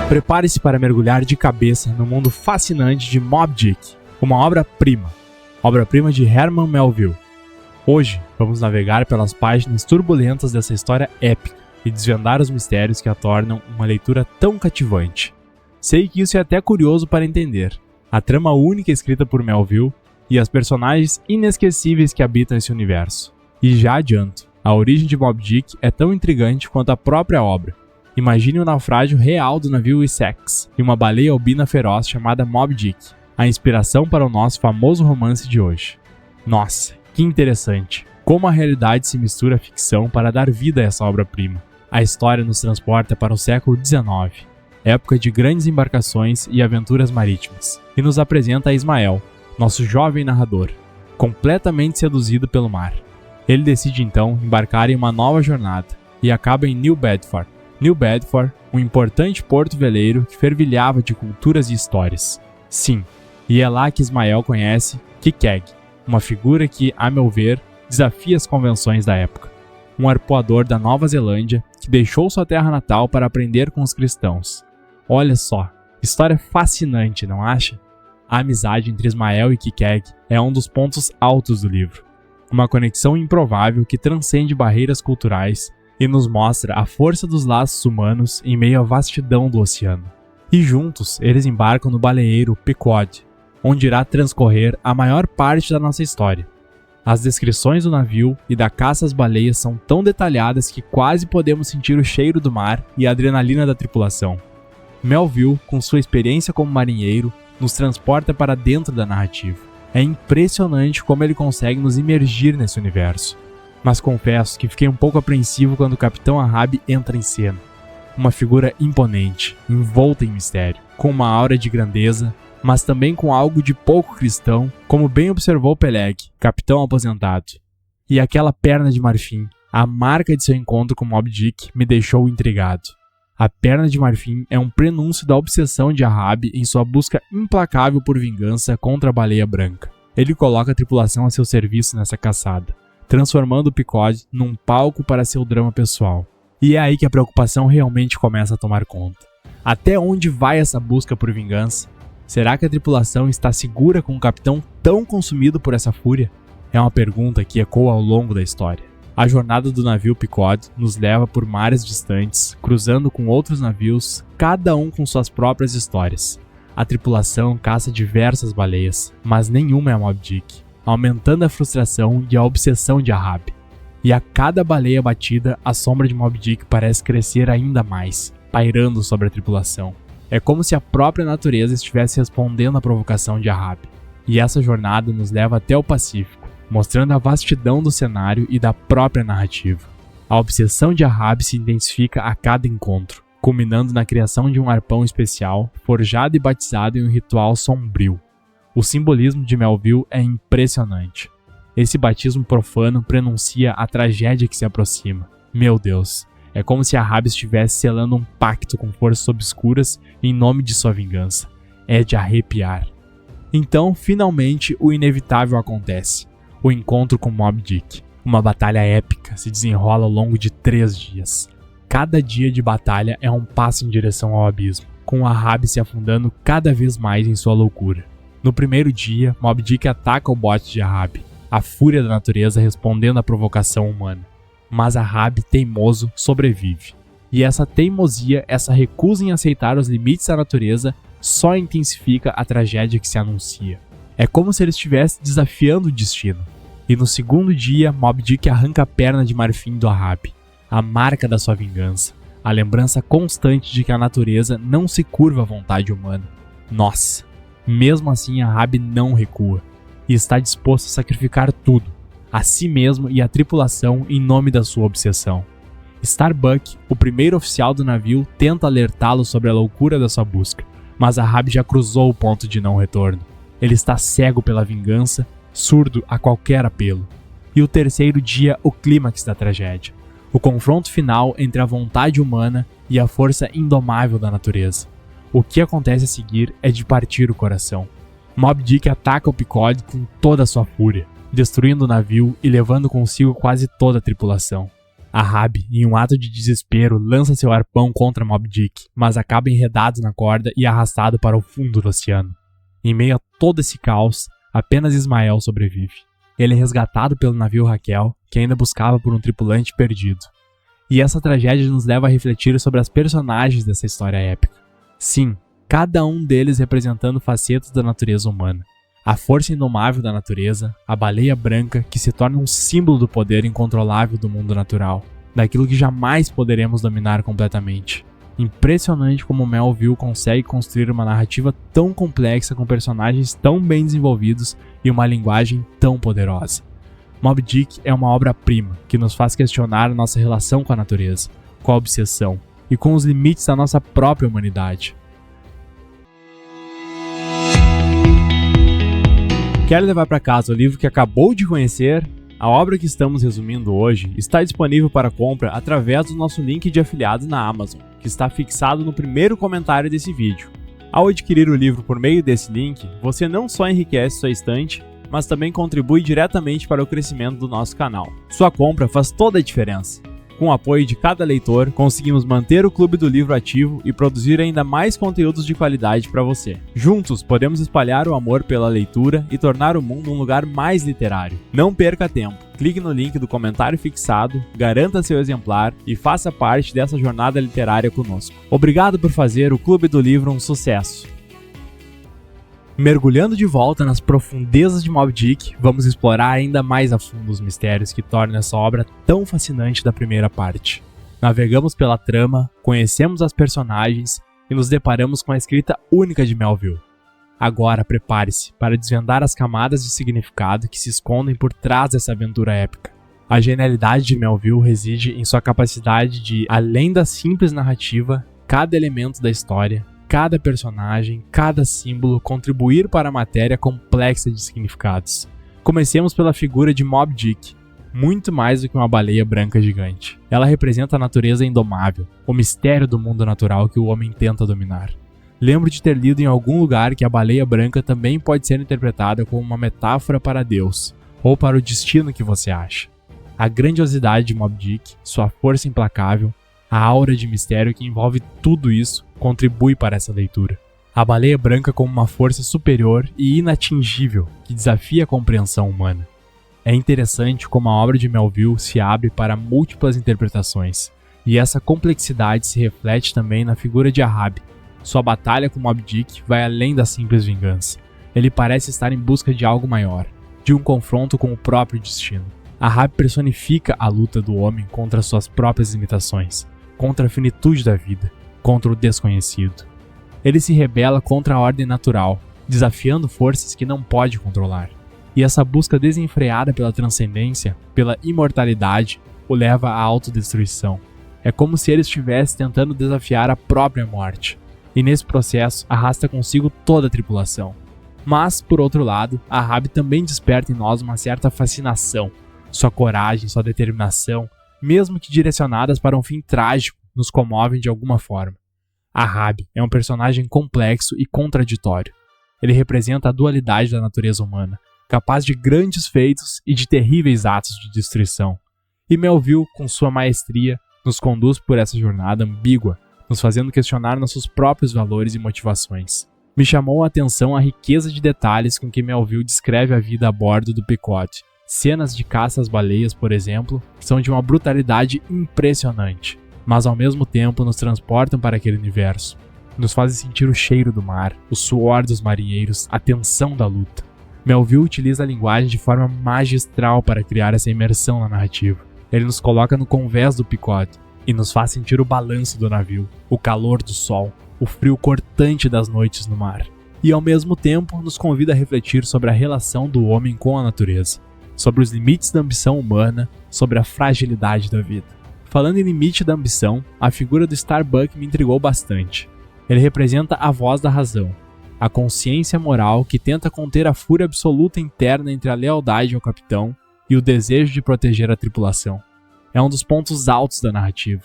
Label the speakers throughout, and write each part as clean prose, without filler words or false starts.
Speaker 1: Prepare-se para mergulhar de cabeça no mundo fascinante de Moby Dick, uma obra-prima de Herman Melville. Hoje, vamos navegar pelas páginas turbulentas dessa história épica e desvendar os mistérios que a tornam uma leitura tão cativante. Sei que isso é até curioso para entender. A trama única escrita por Melville e as personagens inesquecíveis que habitam esse universo. E já adianto, a origem de Moby Dick é tão intrigante quanto a própria obra. Imagine o naufrágio real do navio Essex e uma baleia albina feroz chamada Moby Dick, a inspiração para o nosso famoso romance de hoje. Nossa, que interessante! Como a realidade se mistura à ficção para dar vida a essa obra-prima. A história nos transporta para o século XIX, época de grandes embarcações e aventuras marítimas, e nos apresenta a Ismael, nosso jovem narrador, completamente seduzido pelo mar. Ele decide então embarcar em uma nova jornada e acaba em New Bedford. New Bedford, um importante porto veleiro que fervilhava de culturas e histórias. Sim, e é lá que Ismael conhece Kikeg, uma figura que, a meu ver, desafia as convenções da época. Um arpoador da Nova Zelândia que deixou sua terra natal para aprender com os cristãos. Olha só, história fascinante, não acha? A amizade entre Ismael e Kikeg é um dos pontos altos do livro. Uma conexão improvável que transcende barreiras culturais e nos mostra a força dos laços humanos em meio à vastidão do oceano. E juntos, eles embarcam no baleeiro Pequod, onde irá transcorrer a maior parte da nossa história. As descrições do navio e da caça às baleias são tão detalhadas que quase podemos sentir o cheiro do mar e a adrenalina da tripulação. Melville, com sua experiência como marinheiro, nos transporta para dentro da narrativa. É impressionante como ele consegue nos imergir nesse universo. Mas confesso que fiquei um pouco apreensivo quando o Capitão Ahab entra em cena. Uma figura imponente, envolta em mistério, com uma aura de grandeza, mas também com algo de pouco cristão, como bem observou Peleg, capitão aposentado. E aquela perna de marfim, a marca de seu encontro com Moby Dick, me deixou intrigado. A perna de marfim é um prenúncio da obsessão de Ahab em sua busca implacável por vingança contra a baleia branca. Ele coloca a tripulação a seu serviço nessa caçada, transformando o Pequod num palco para seu drama pessoal. E é aí que a preocupação realmente começa a tomar conta. Até onde vai essa busca por vingança? Será que a tripulação está segura com um capitão tão consumido por essa fúria? É uma pergunta que ecoa ao longo da história. A jornada do navio Pequod nos leva por mares distantes, cruzando com outros navios, cada um com suas próprias histórias. A tripulação caça diversas baleias, mas nenhuma é a Moby Dick, aumentando a frustração e a obsessão de Ahab. E a cada baleia batida, a sombra de Moby Dick parece crescer ainda mais, pairando sobre a tripulação. É como se a própria natureza estivesse respondendo à provocação de Ahab. E essa jornada nos leva até o Pacífico, mostrando a vastidão do cenário e da própria narrativa. A obsessão de Ahab se intensifica a cada encontro, culminando na criação de um arpão especial, forjado e batizado em um ritual sombrio. O simbolismo de Melville é impressionante. Esse batismo profano prenuncia a tragédia que se aproxima. Meu Deus, é como se Ahab estivesse selando um pacto com forças obscuras em nome de sua vingança. É de arrepiar. Então, finalmente, o inevitável acontece. O encontro com Moby Dick. Uma batalha épica se desenrola ao longo de 3 dias. Cada dia de batalha é um passo em direção ao abismo, com Ahab se afundando cada vez mais em sua loucura. No primeiro dia, Moby Dick ataca o bote de Ahab, a fúria da natureza respondendo à provocação humana. Mas Ahab, teimoso, sobrevive. E essa teimosia, essa recusa em aceitar os limites da natureza, só intensifica a tragédia que se anuncia. É como se ele estivesse desafiando o destino. E no segundo dia, Moby Dick arranca a perna de marfim do Ahab, a marca da sua vingança, a lembrança constante de que a natureza não se curva à vontade humana. Nossa! Mesmo assim, Ahab não recua e está disposto a sacrificar tudo, a si mesmo e a tripulação em nome da sua obsessão. Starbuck, o primeiro oficial do navio, tenta alertá-lo sobre a loucura da sua busca, mas Ahab já cruzou o ponto de não retorno. Ele está cego pela vingança, surdo a qualquer apelo. E o terceiro dia, o clímax da tragédia. O confronto final entre a vontade humana e a força indomável da natureza. O que acontece a seguir é de partir o coração. Moby Dick ataca o Pequod com toda a sua fúria, destruindo o navio e levando consigo quase toda a tripulação. Ahab, em um ato de desespero, lança seu arpão contra Moby Dick, mas acaba enredado na corda e arrastado para o fundo do oceano. Em meio a todo esse caos, apenas Ismael sobrevive. Ele é resgatado pelo navio Raquel, que ainda buscava por um tripulante perdido. E essa tragédia nos leva a refletir sobre as personagens dessa história épica. Sim, cada um deles representando facetas da natureza humana. A força indomável da natureza, a baleia branca que se torna um símbolo do poder incontrolável do mundo natural, daquilo que jamais poderemos dominar completamente. Impressionante como Melville consegue construir uma narrativa tão complexa com personagens tão bem desenvolvidos e uma linguagem tão poderosa. Moby Dick é uma obra-prima que nos faz questionar a nossa relação com a natureza, com a obsessão e com os limites da nossa própria humanidade. Quer levar para casa o livro que acabou de conhecer? A obra que estamos resumindo hoje está disponível para compra através do nosso link de afiliados na Amazon, que está fixado no primeiro comentário desse vídeo. Ao adquirir o livro por meio desse link, você não só enriquece sua estante, mas também contribui diretamente para o crescimento do nosso canal. Sua compra faz toda a diferença. Com o apoio de cada leitor, conseguimos manter o Clube do Livro ativo e produzir ainda mais conteúdos de qualidade para você. Juntos, podemos espalhar o amor pela leitura e tornar o mundo um lugar mais literário. Não perca tempo. Clique no link do comentário fixado, garanta seu exemplar e faça parte dessa jornada literária conosco. Obrigado por fazer o Clube do Livro um sucesso. Mergulhando de volta nas profundezas de Moby Dick, vamos explorar ainda mais a fundo os mistérios que tornam essa obra tão fascinante da primeira parte. Navegamos pela trama, conhecemos as personagens e nos deparamos com a escrita única de Melville. Agora prepare-se para desvendar as camadas de significado que se escondem por trás dessa aventura épica. A genialidade de Melville reside em sua capacidade de, além da simples narrativa, cada elemento da história, cada personagem, cada símbolo contribuir para a matéria complexa de significados. Comecemos pela figura de Moby Dick, muito mais do que uma baleia branca gigante. Ela representa a natureza indomável, o mistério do mundo natural que o homem tenta dominar. Lembro de ter lido em algum lugar que a baleia branca também pode ser interpretada como uma metáfora para Deus, ou para o destino que você acha. A grandiosidade de Moby Dick, sua força implacável, a aura de mistério que envolve tudo isso contribui para essa leitura. A baleia branca como uma força superior e inatingível que desafia a compreensão humana. É interessante como a obra de Melville se abre para múltiplas interpretações, e essa complexidade se reflete também na figura de Ahab. Sua batalha com Moby Dick vai além da simples vingança. Ele parece estar em busca de algo maior, de um confronto com o próprio destino. Ahab personifica a luta do homem contra suas próprias limitações, contra a finitude da vida, contra o desconhecido. Ele se rebela contra a ordem natural, desafiando forças que não pode controlar. E essa busca desenfreada pela transcendência, pela imortalidade, o leva à autodestruição. É como se ele estivesse tentando desafiar a própria morte. E nesse processo arrasta consigo toda a tripulação. Mas, por outro lado, Ahab também desperta em nós uma certa fascinação. Sua coragem, sua determinação, mesmo que direcionadas para um fim trágico, nos comovem de alguma forma. Ahab é um personagem complexo e contraditório. Ele representa a dualidade da natureza humana, capaz de grandes feitos e de terríveis atos de destruição. E Melville, com sua maestria, nos conduz por essa jornada ambígua, nos fazendo questionar nossos próprios valores e motivações. Me chamou a atenção a riqueza de detalhes com que Melville descreve a vida a bordo do Pequod. Cenas de caça às baleias, por exemplo, são de uma brutalidade impressionante, mas ao mesmo tempo nos transportam para aquele universo. Nos fazem sentir o cheiro do mar, o suor dos marinheiros, a tensão da luta. Melville utiliza a linguagem de forma magistral para criar essa imersão na narrativa. Ele nos coloca no convés do Pequod e nos faz sentir o balanço do navio, o calor do sol, o frio cortante das noites no mar. E ao mesmo tempo nos convida a refletir sobre a relação do homem com a natureza, sobre os limites da ambição humana, sobre a fragilidade da vida. Falando em limite da ambição, a figura do Starbuck me intrigou bastante. Ele representa a voz da razão, a consciência moral que tenta conter a fúria absoluta interna entre a lealdade ao capitão e o desejo de proteger a tripulação. É um dos pontos altos da narrativa.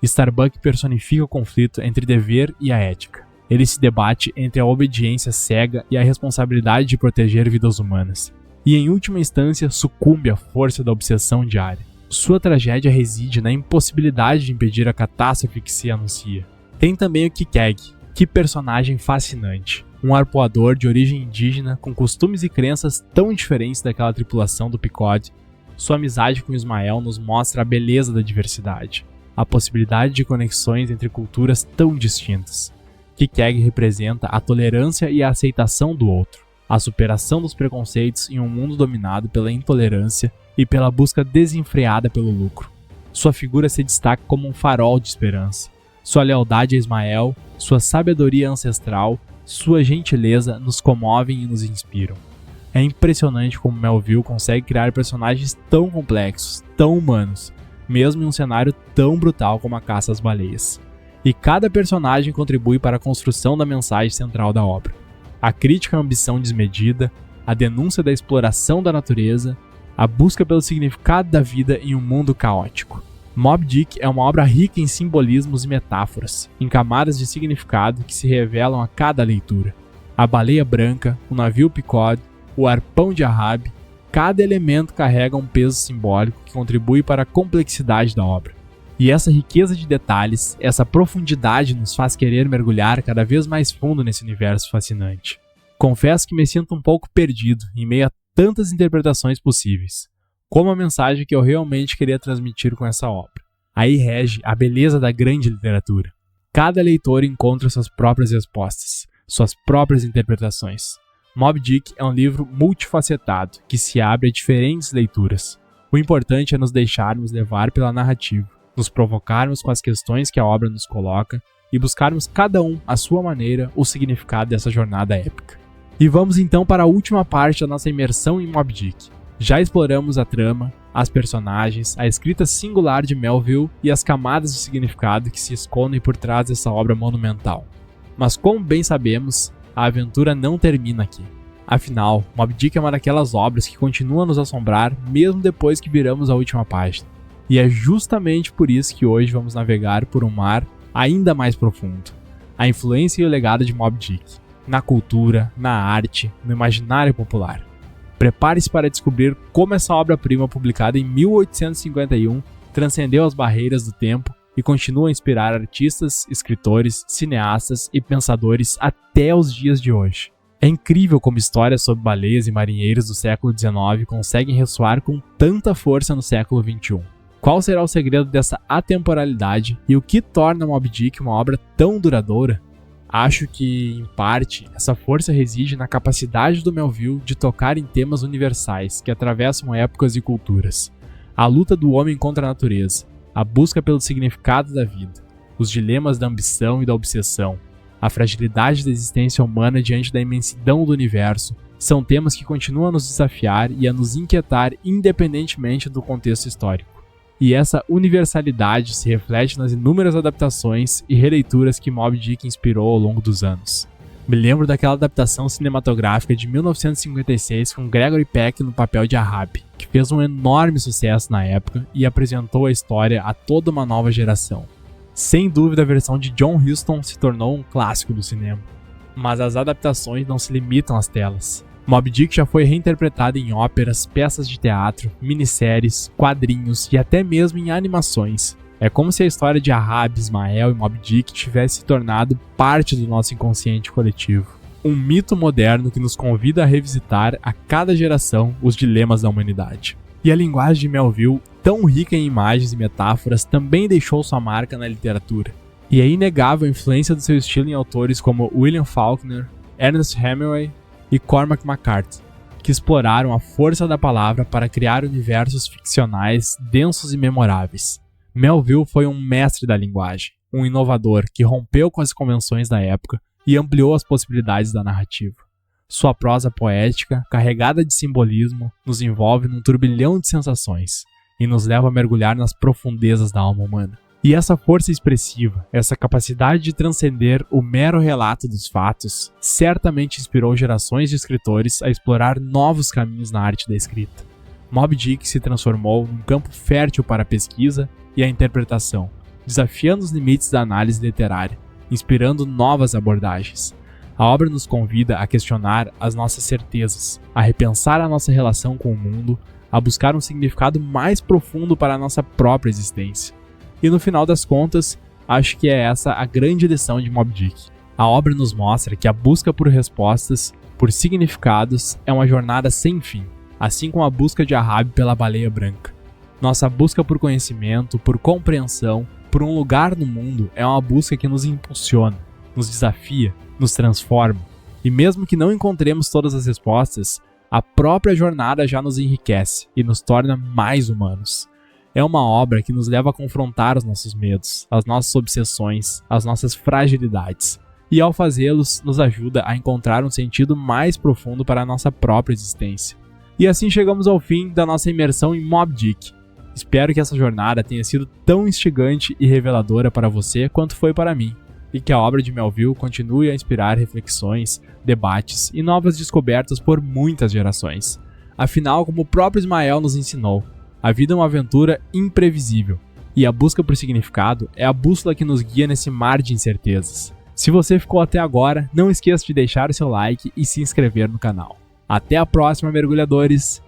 Speaker 1: Starbuck personifica o conflito entre dever e a ética. Ele se debate entre a obediência cega e a responsabilidade de proteger vidas humanas. E em última instância sucumbe à força da obsessão diária. Sua tragédia reside na impossibilidade de impedir a catástrofe que se anuncia. Tem também o Kikeg, que personagem fascinante. Um arpoador de origem indígena com costumes e crenças tão diferentes daquela tripulação do Pequod. Sua amizade com Ismael nos mostra a beleza da diversidade, a possibilidade de conexões entre culturas tão distintas. Kikeg representa a tolerância e a aceitação do outro, a superação dos preconceitos em um mundo dominado pela intolerância e pela busca desenfreada pelo lucro. Sua figura se destaca como um farol de esperança. Sua lealdade a Ismael, sua sabedoria ancestral, sua gentileza nos comovem e nos inspiram. É impressionante como Melville consegue criar personagens tão complexos, tão humanos, mesmo em um cenário tão brutal como a caça às baleias. E cada personagem contribui para a construção da mensagem central da obra. A crítica à ambição desmedida, a denúncia da exploração da natureza, a busca pelo significado da vida em um mundo caótico. Moby Dick é uma obra rica em simbolismos e metáforas, em camadas de significado que se revelam a cada leitura. A baleia branca, o navio Pequod, o arpão de Ahab, cada elemento carrega um peso simbólico que contribui para a complexidade da obra. E essa riqueza de detalhes, essa profundidade nos faz querer mergulhar cada vez mais fundo nesse universo fascinante. Confesso que me sinto um pouco perdido em meio a tantas interpretações possíveis. Como a mensagem que eu realmente queria transmitir com essa obra. Aí rege a beleza da grande literatura. Cada leitor encontra suas próprias respostas, suas próprias interpretações. Moby Dick é um livro multifacetado, que se abre a diferentes leituras. O importante é nos deixarmos levar pela narrativa, nos provocarmos com as questões que a obra nos coloca e buscarmos cada um, à sua maneira, o significado dessa jornada épica. E vamos então para a última parte da nossa imersão em Moby Dick. Já exploramos a trama, as personagens, a escrita singular de Melville e as camadas de significado que se escondem por trás dessa obra monumental. Mas como bem sabemos, a aventura não termina aqui. Afinal, Moby Dick é uma daquelas obras que continua a nos assombrar mesmo depois que viramos a última página. E é justamente por isso que hoje vamos navegar por um mar ainda mais profundo. A influência e o legado de Moby Dick, na cultura, na arte, no imaginário popular. Prepare-se para descobrir como essa obra-prima publicada em 1851 transcendeu as barreiras do tempo e continua a inspirar artistas, escritores, cineastas e pensadores até os dias de hoje. É incrível como histórias sobre baleias e marinheiros do século XIX conseguem ressoar com tanta força no século XXI. Qual será o segredo dessa atemporalidade e o que torna Moby Dick uma obra tão duradoura? Acho que, em parte, essa força reside na capacidade do Melville de tocar em temas universais que atravessam épocas e culturas. A luta do homem contra a natureza, a busca pelo significado da vida, os dilemas da ambição e da obsessão, a fragilidade da existência humana diante da imensidão do universo, são temas que continuam a nos desafiar e a nos inquietar independentemente do contexto histórico. E essa universalidade se reflete nas inúmeras adaptações e releituras que Moby Dick inspirou ao longo dos anos. Me lembro daquela adaptação cinematográfica de 1956 com Gregory Peck no papel de Ahab, que fez um enorme sucesso na época e apresentou a história a toda uma nova geração. Sem dúvida, a versão de John Huston se tornou um clássico do cinema. Mas as adaptações não se limitam às telas. Moby Dick já foi reinterpretado em óperas, peças de teatro, minisséries, quadrinhos e até mesmo em animações. É como se a história de Ahab, Ismael e Moby Dick tivesse se tornado parte do nosso inconsciente coletivo. Um mito moderno que nos convida a revisitar a cada geração os dilemas da humanidade. E a linguagem de Melville, tão rica em imagens e metáforas, também deixou sua marca na literatura. E é inegável a influência do seu estilo em autores como William Faulkner, Ernest Hemingway e Cormac McCarthy, que exploraram a força da palavra para criar universos ficcionais densos e memoráveis. Melville foi um mestre da linguagem, um inovador que rompeu com as convenções da época e ampliou as possibilidades da narrativa. Sua prosa poética, carregada de simbolismo, nos envolve num turbilhão de sensações e nos leva a mergulhar nas profundezas da alma humana. E essa força expressiva, essa capacidade de transcender o mero relato dos fatos, certamente inspirou gerações de escritores a explorar novos caminhos na arte da escrita. Moby Dick se transformou num campo fértil para a pesquisa e a interpretação, desafiando os limites da análise literária, inspirando novas abordagens. A obra nos convida a questionar as nossas certezas, a repensar a nossa relação com o mundo, a buscar um significado mais profundo para a nossa própria existência. E no final das contas, acho que é essa a grande lição de Moby Dick. A obra nos mostra que a busca por respostas, por significados, é uma jornada sem fim, assim como a busca de Ahab pela baleia branca. Nossa busca por conhecimento, por compreensão, por um lugar no mundo é uma busca que nos impulsiona, nos desafia, nos transforma. E mesmo que não encontremos todas as respostas, a própria jornada já nos enriquece e nos torna mais humanos. É uma obra que nos leva a confrontar os nossos medos, as nossas obsessões, as nossas fragilidades. E ao fazê-los, nos ajuda a encontrar um sentido mais profundo para a nossa própria existência. E assim chegamos ao fim da nossa imersão em Moby Dick. Espero que essa jornada tenha sido tão instigante e reveladora para você quanto foi para mim, e que a obra de Melville continue a inspirar reflexões, debates e novas descobertas por muitas gerações. Afinal, como o próprio Ismael nos ensinou, a vida é uma aventura imprevisível, e a busca por significado é a bússola que nos guia nesse mar de incertezas. Se você ficou até agora, não esqueça de deixar o seu like e se inscrever no canal. Até a próxima, mergulhadores!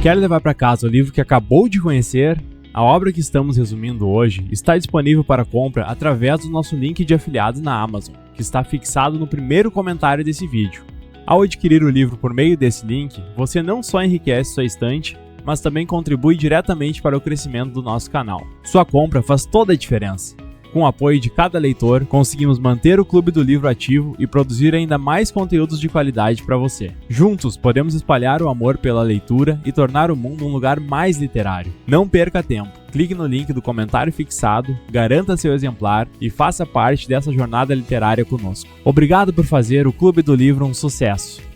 Speaker 1: Quer levar para casa o livro que acabou de conhecer? A obra que estamos resumindo hoje está disponível para compra através do nosso link de afiliados na Amazon, que está fixado no primeiro comentário desse vídeo. Ao adquirir o livro por meio desse link, você não só enriquece sua estante, mas também contribui diretamente para o crescimento do nosso canal. Sua compra faz toda a diferença. Com o apoio de cada leitor, conseguimos manter o Clube do Livro ativo e produzir ainda mais conteúdos de qualidade para você. Juntos, podemos espalhar o amor pela leitura e tornar o mundo um lugar mais literário. Não perca tempo. Clique no link do comentário fixado, garanta seu exemplar e faça parte dessa jornada literária conosco. Obrigado por fazer o Clube do Livro um sucesso.